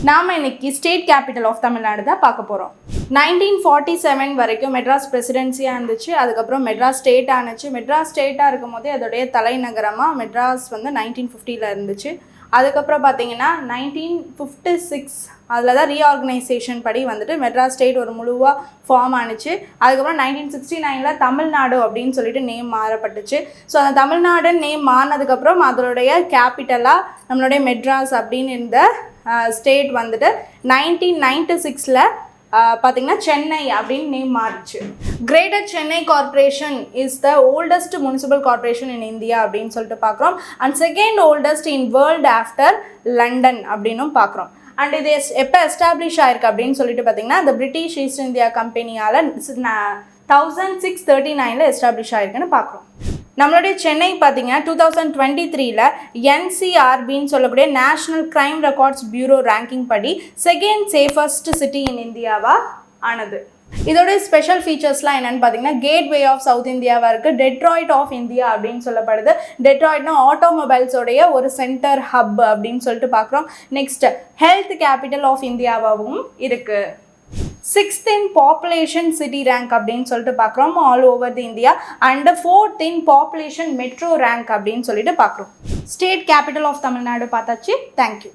நாம இன்னைக்கு state capital of Tamil Nadu தான் பார்க்க போகிறோம். 1947 வரைக்கும் மெட்ராஸ் பிரசிடென்சியாக இருந்துச்சு. அதுக்கப்புறம் மெட்ராஸ் ஸ்டேட் ஆனிச்சு. மெட்ராஸ் ஸ்டேட்டாக இருக்கும் போதே அதோடைய தலைநகரமாக மெட்ராஸ் வந்து 1950 இருந்துச்சு. அதுக்கப்புறம் பார்த்தீங்கன்னா 1956 அதில் தான் ரீஆர்கனைசேஷன் படி வந்துட்டு மெட்ராஸ் ஸ்டேட் ஒரு முழுவாக ஃபார்ம் ஆனிச்சு. அதுக்கப்புறம் 1969 தமிழ்நாடு அப்படின்னு சொல்லிட்டு நேம் மாறப்பட்டுச்சு. ஸோ அந்த தமிழ்நாடு நேம் மாறினதுக்கப்புறம் அதோடைய கேபிட்டலாக நம்மளுடைய மெட்ராஸ் அப்படின்னு இருந்த ஸ்டேட் வந்துட்டு 1996 பார்த்தீங்கன்னா சென்னை அப்படின்னு நேம் மாறிச்சு. Greater Chennai corporation is the oldest municipal corporation in India அப்படின்னு சொல்லிட்டு பார்க்குறோம். And second oldest in world after London அப்படின்னும் பார்க்குறோம். அண்ட் இது எப்போ எஸ்டாப்ளிஷ் ஆயிருக்கு அப்படின்னு சொல்லிட்டு பார்த்தீங்கன்னா இந்த பிரிட்டிஷ் ஈஸ்ட் இந்தியா கம்பெனியால் 1639 எஸ்டாப்ளிஷ் ஆயிருக்குன்னு பார்க்குறோம். நம்மளுடைய சென்னை பார்த்தீங்கன்னா 2023 NCRBன்னு சொல்லக்கூடிய national crime records bureau ranking படி செகண்ட் சேஃபஸ்ட் சிட்டி இன் இந்தியாவாக ஆனது. இதோடைய ஸ்பெஷல் ஃபீச்சர்ஸ்லாம் என்னென்னு பார்த்தீங்கன்னா கேட்வே ஆஃப் சவுத் இந்தியாவாக இருக்குது. டெட்ராய்ட் ஆஃப் இந்தியா அப்படின்னு சொல்லப்படுது. டெட்ராய்ட்னா ஆட்டோமொபைல்ஸோடைய ஒரு சென்டர் ஹப் அப்படின்னு சொல்லிட்டு பார்க்குறோம். நெக்ஸ்ட் ஹெல்த் கேபிட்டல் ஆஃப் இந்தியாவாகவும் இருக்குது. 6th in population city rank அப்படின்னு சொல்லிட்டு பார்க்குறோம் all over the India. And 4th in population metro rank அப்படின்னு சொல்லிட்டு பார்க்குறோம். ஸ்டேட் கேபிட்டல் ஆஃப் தமிழ்நாடு பார்த்தாச்சு. தேங்க்யூ.